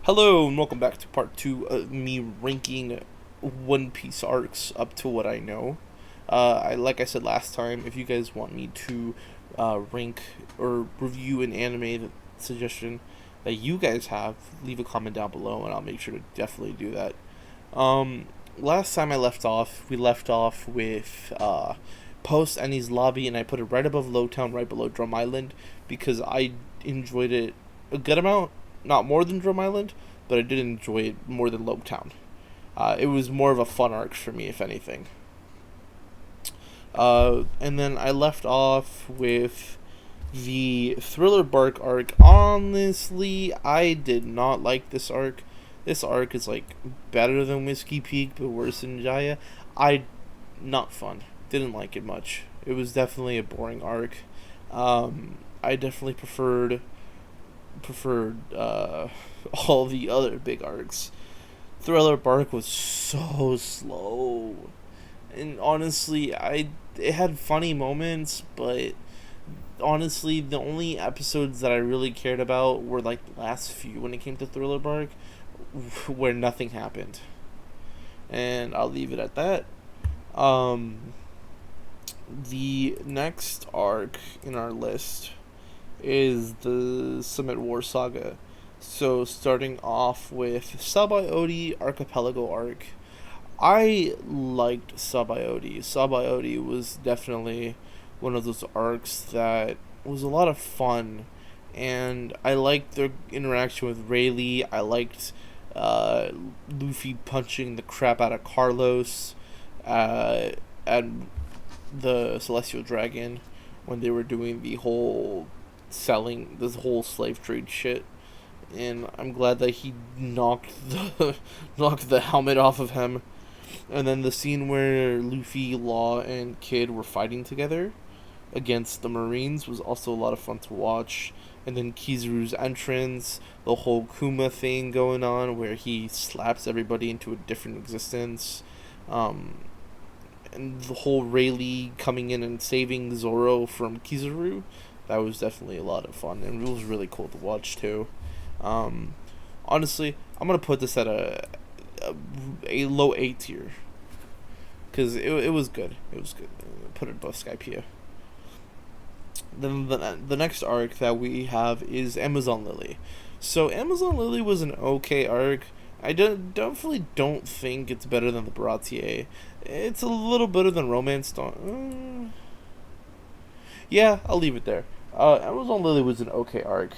Hello and welcome back to part 2 of me ranking One Piece arcs up to what I know. Like I said last time, if you guys want me to rank or review an suggestion that you guys have, leave a comment down below and I'll make sure to definitely do that. Last time we left off with post Enies Lobby, and I put it right above Lowtown, right below Drum Island, because I enjoyed it a good amount. Not more than Drum Island, but I did enjoy it more than Lowtown. It was more of a fun arc for me, if anything. And then I left off with the Thriller Bark arc. Honestly, I did not like this arc. This arc is like better than Whiskey Peak, but worse than Jaya. Not fun. Didn't like it much. It was definitely a boring arc. I definitely preferred all the other big arcs. Thriller Bark was so slow, and honestly, it had funny moments, but honestly, the only episodes that I really cared about were like the last few when it came to Thriller Bark, where nothing happened, and I'll leave it at that. Um, the next arc in our list is the Summit War Saga. So starting off with Sabaody Archipelago arc. I liked Sabaody. Sabaody was definitely one of those arcs that was a lot of fun, and I liked their interaction with Rayleigh. I liked Luffy punching the crap out of Carlos and the Celestial Dragon when they were doing the whole selling this whole slave trade shit. And I'm glad that he knocked the helmet off of him. And then the scene where Luffy, Law, and Kid were fighting together against the Marines was also a lot of fun to watch. And then Kizaru's entrance, the whole Kuma thing going on where he slaps everybody into a different existence. And the whole Rayleigh coming in and saving Zoro from Kizaru, that was definitely a lot of fun, and it was really cool to watch too. Um, Honestly, I'm gonna put this at a low A tier because it was good. It was good. Put it above Skypiea. Then the next arc that we have is Amazon Lily. So Amazon Lily was an okay arc. Definitely don't think it's better than the Baratier. It's a little better than Romance Dawn. Yeah, I'll leave it there. Amazon Lily was an okay arc.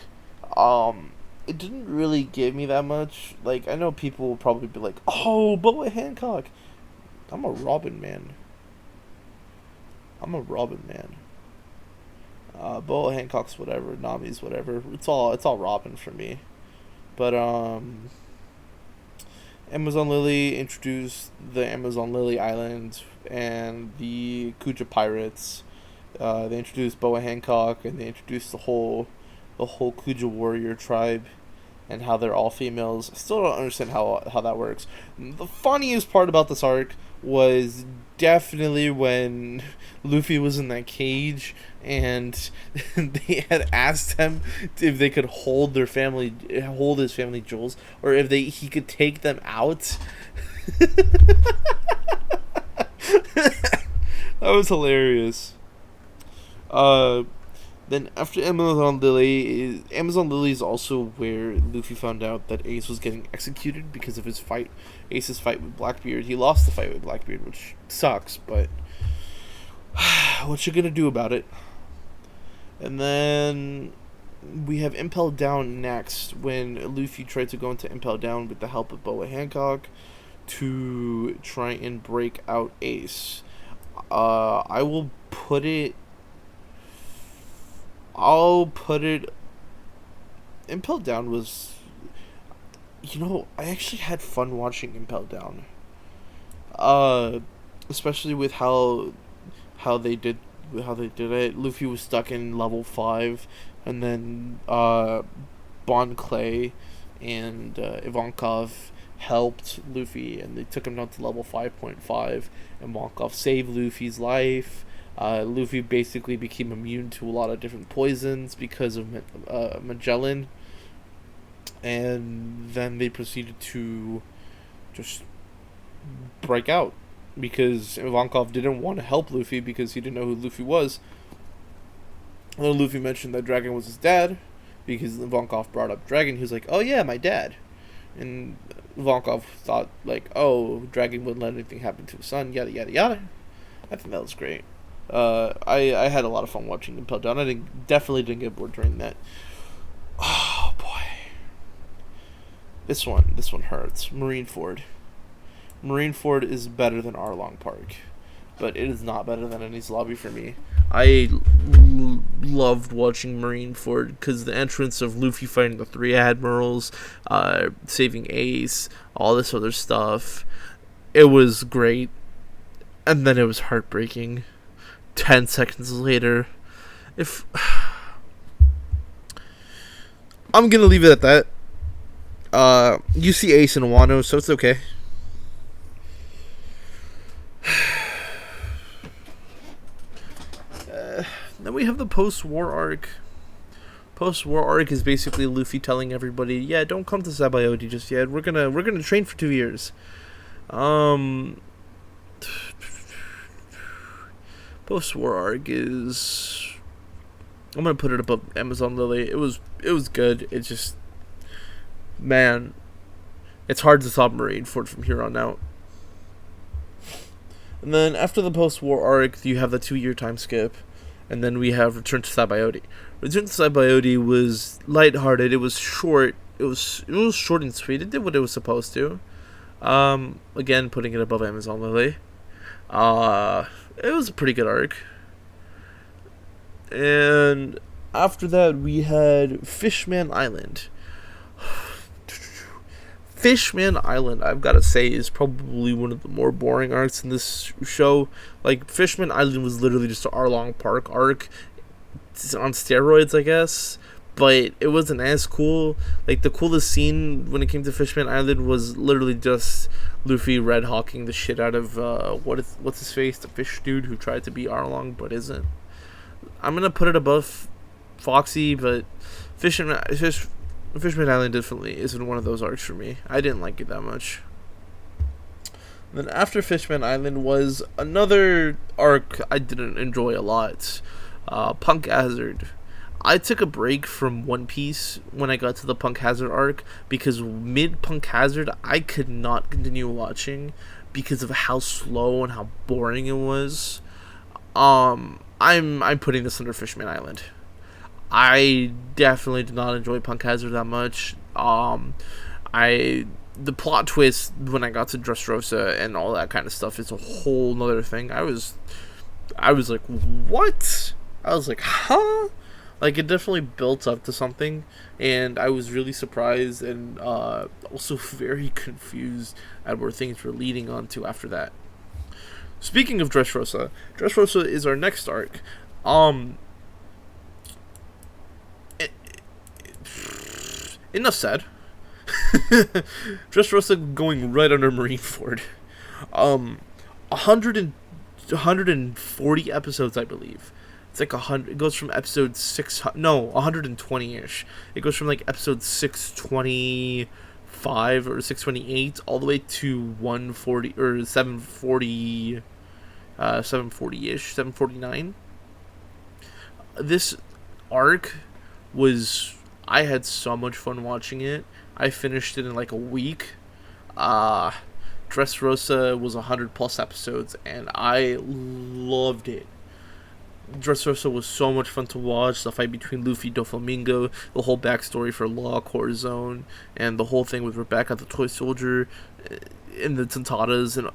It didn't really give me that much. Like, I know people will probably be like, "Oh, Boa Hancock." I'm a Robin man. I'm a Robin man. Boa Hancock's whatever, Nami's whatever. It's all Robin for me. But Amazon Lily introduced the Amazon Lily Island and the Kuja Pirates. They introduced Boa Hancock, and they introduced the whole Kuja warrior tribe, and how they're all females. I still don't understand how that works. The funniest part about this arc was definitely when Luffy was in that cage and they had asked him if they could hold his family jewels, or if he could take them out. That was hilarious. Uh, then after Amazon Lily is also where Luffy found out that Ace was getting executed because of Ace's fight with Blackbeard. He lost the fight with Blackbeard, which sucks, but what you gonna do about it? And then we have Impel Down next, when Luffy tried to go into Impel Down with the help of Boa Hancock to try and break out Ace. I will put it. I'll put it. Impel Down was. I actually had fun watching Impel Down. Uh, Especially with how they did it. Luffy was stuck in level 5, and then Bon Clay and Ivankov helped Luffy, and they took him down to level 5.5, and Ivankov saved Luffy's life. Luffy basically became immune to a lot of different poisons because of Magellan. and then they proceeded to just break out because Ivankov didn't want to help Luffy because he didn't know who Luffy was. And then Luffy mentioned that Dragon was his dad because Ivankov brought up Dragon. He was like, "Oh yeah, my dad," and Ivankov thought like, "Oh, Dragon wouldn't let anything happen to his son." Yada yada yada. I think that was great. I had a lot of fun watching Impel Down. I definitely didn't get bored during that. Oh boy, this one hurts. Marineford. Marineford is better than Arlong Park, but it is not better than Enies Lobby for me. I loved watching Marineford because the entrance of Luffy fighting the three admirals, saving Ace, all this other stuff. It was great, and then it was heartbreaking. 10 seconds later, if I'm gonna leave it at that. You see Ace and Wano, so it's okay. Then we have the post-war arc. Post-war arc is basically Luffy telling everybody, "Yeah, don't come to Sabaody just yet. We're gonna train for 2 years." Post-war arc is, I'm gonna put it above Amazon Lily. It was good. It's just, man, it's hard to top Marineford from here on out. And then after the post-war arc, you have the 2-year time skip, and then we have Return to Sabaody. Return to Sabaody was lighthearted. It was short. It was short and sweet. It did what it was supposed to. Again, putting it above Amazon Lily. It was a pretty good arc. And after that, we had Fishman Island. Fishman Island, I've got to say, is probably one of the more boring arcs in this show. Like, Fishman Island was literally just an Arlong Park arc on steroids, I guess. But it wasn't as cool. Like, the coolest scene when it came to Fishman Island was literally just Luffy red hawking the shit out of what's his face, the fish dude who tried to be Arlong but isn't. I'm gonna put it above Foxy, but Fishman Island definitely isn't one of those arcs for me. I didn't like it that much. Then after Fishman Island was another arc I didn't enjoy a lot. Punk Hazard. I took a break from One Piece when I got to the Punk Hazard arc because mid Punk Hazard I could not continue watching because of how slow and how boring it was. I'm putting this under Fishman Island. I definitely did not enjoy Punk Hazard that much. The plot twist when I got to Dressrosa and all that kind of stuff is a whole nother thing. I was like, what? I was like, huh? Like, it definitely built up to something, and I was really surprised and also very confused at where things were leading on to after that. Speaking of Dressrosa, Dressrosa is our next arc. Enough said. Dressrosa going right under Marineford. 140 episodes, I believe. It's like 100. It goes from episode 120-ish. It goes from like episode 625 or 628 all the way to 140 or 740, 740-ish, 749. This arc was. I had so much fun watching it. I finished it in like a week. Dressrosa was 100+ episodes, and I loved it. Dressrosa was so much fun to watch. The fight between Luffy and Doflamingo, the whole backstory for Law, Corazon, and the whole thing with Rebecca, the toy soldier, and the Tontadas, and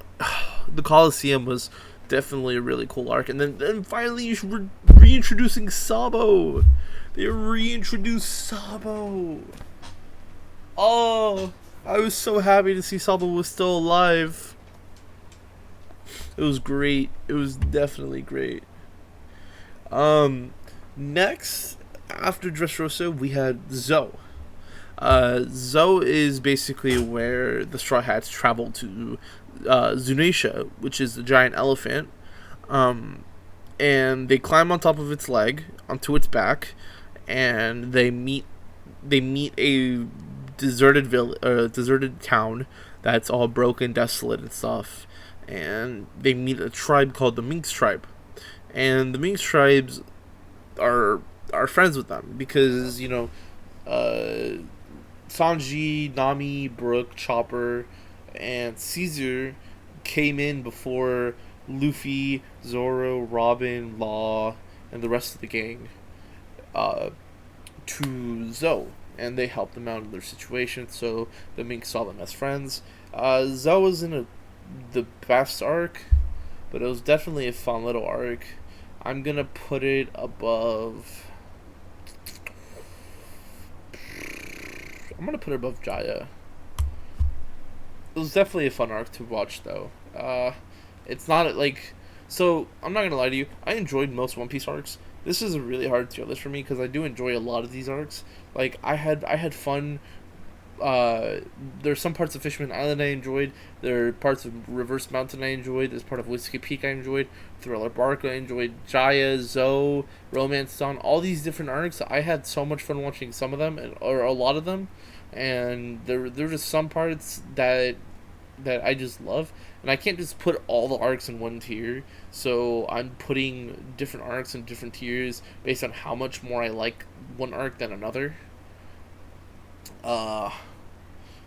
the Coliseum was definitely a really cool arc. And then finally, reintroducing Sabo. They reintroduced Sabo. Oh, I was so happy to see Sabo was still alive. It was great. It was definitely great. Next, after Dressrosa, we had Zou. Zou is basically where the Straw Hats travel to Zunisha, which is the giant elephant. And they climb on top of its leg, onto its back, and they meet a deserted town that's all broken, desolate, and stuff. And they meet a tribe called the Minx tribe, and the Minx tribes are friends with them because Sanji, Nami, Brook, Chopper, and Caesar came in before Luffy, Zoro, Robin, Law, and the rest of the gang to Zoe, and they helped them out in their situation. So the Mink saw them as friends. Zoe was in the best arc, but it was definitely a fun little arc. I'm gonna put it above. I'm gonna put it above Jaya. It was definitely a fun arc to watch, though. It's not like. So, I'm not gonna lie to you, I enjoyed most One Piece arcs. This is a really hard tier list for me because I do enjoy a lot of these arcs. Like, I had fun. There's some parts of Fisherman Island I enjoyed. There are parts of Reverse Mountain I enjoyed. There's part of Whiskey Peak I enjoyed. Thriller Bark I enjoyed. Jaya, Zoe, Romance Dawn, all these different arcs. I had so much fun watching some of them, or a lot of them. And there are just some parts that I just love, and I can't just put all the arcs in one tier. So I'm putting different arcs in different tiers based on how much more I like one arc than another.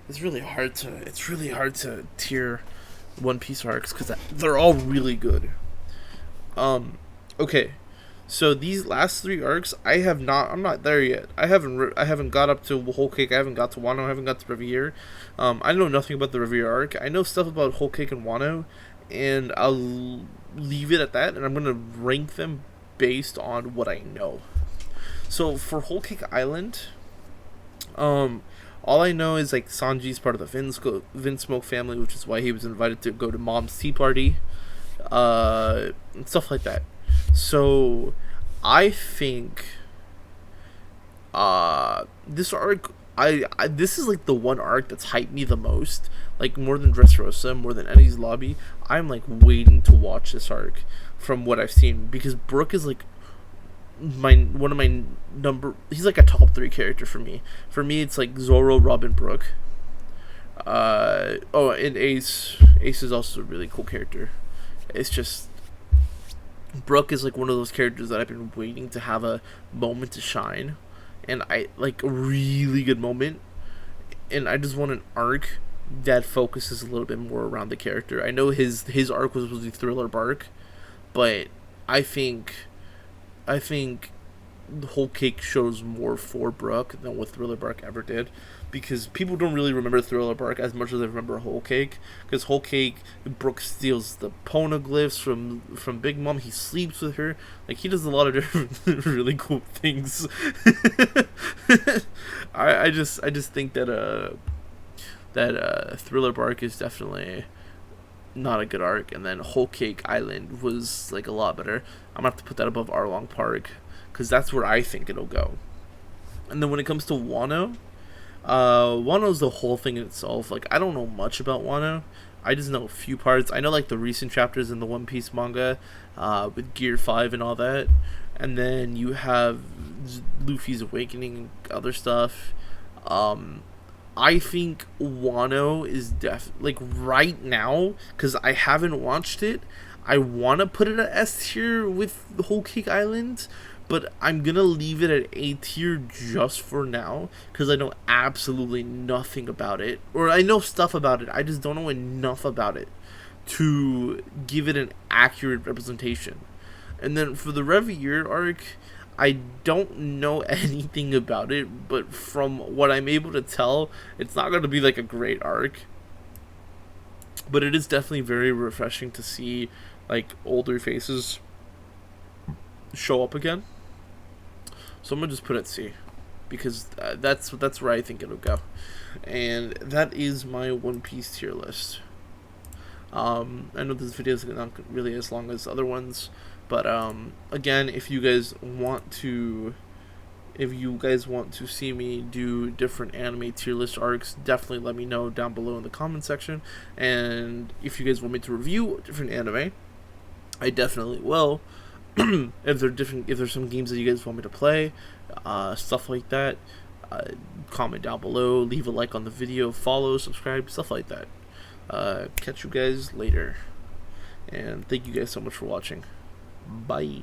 It's really hard to tier One Piece arcs because they're all really good. Okay. So these last 3 arcs, I'm not there yet. I haven't got up to Whole Cake. I haven't got to Wano. I haven't got to Riviere. I know nothing about the Riviere arc. I know stuff about Whole Cake and Wano, and I'll leave it at that. And I'm gonna rank them based on what I know. So for Whole Cake Island, all I know is like Sanji's part of the Vinsmoke family, which is why he was invited to go to Mom's tea party, and stuff like that. So, I think this arc, this is like the one arc that's hyped me the most, like more than Dressrosa, more than Enies Lobby. I'm like waiting to watch this arc from what I've seen because Brook is like he's like a top 3 character for me. For me, it's like Zoro, Robin, Brook. And Ace. Ace is also a really cool character. It's just Brook is like one of those characters that I've been waiting to have a moment to shine, and I like a really good moment, and I just want an arc that focuses a little bit more around the character. I know his arc was supposed to be Thriller Bark, but I think the Whole Cake shows more for Brook than what Thriller Bark ever did, because people don't really remember Thriller Bark as much as they remember Whole Cake. Because Whole Cake, Brook steals the poneglyphs from Big Mom. He sleeps with her. Like, he does a lot of different really cool things. I just think that Thriller Bark is definitely not a good arc, and then Whole Cake Island was like a lot better. I'm gonna have to put that above Arlong Park because that's where I think it'll go. And then when it comes to Wano, Wano's the whole thing in itself. Like, I don't know much about Wano. I just know a few parts. I know like the recent chapters in the One Piece manga, with Gear 5 and all that. And then you have Luffy's awakening and other stuff. I think Wano is like right now, because I haven't watched it, I want to put it at S tier with the Whole Cake Island, but I'm going to leave it at A tier just for now, because I know absolutely nothing about it. Or I know stuff about it, I just don't know enough about it to give it an accurate representation. And then for the Revier arc, I don't know anything about it, but from what I'm able to tell, it's not going to be like a great arc. But it is definitely very refreshing to see like older faces show up again. So I'm going to just put it C, because that's where I think it'll go. And that is my One Piece tier list. I know this video is not really as long as other ones, but again, if you guys want to see me do different anime tier list arcs, definitely let me know down below in the comment section. And if you guys want me to review different anime, I definitely will. if there's some games that you guys want me to play, stuff like that, Comment down below, leave a like on the video, follow, subscribe, stuff like that. Catch you guys later. And thank you guys so much for watching. Bye.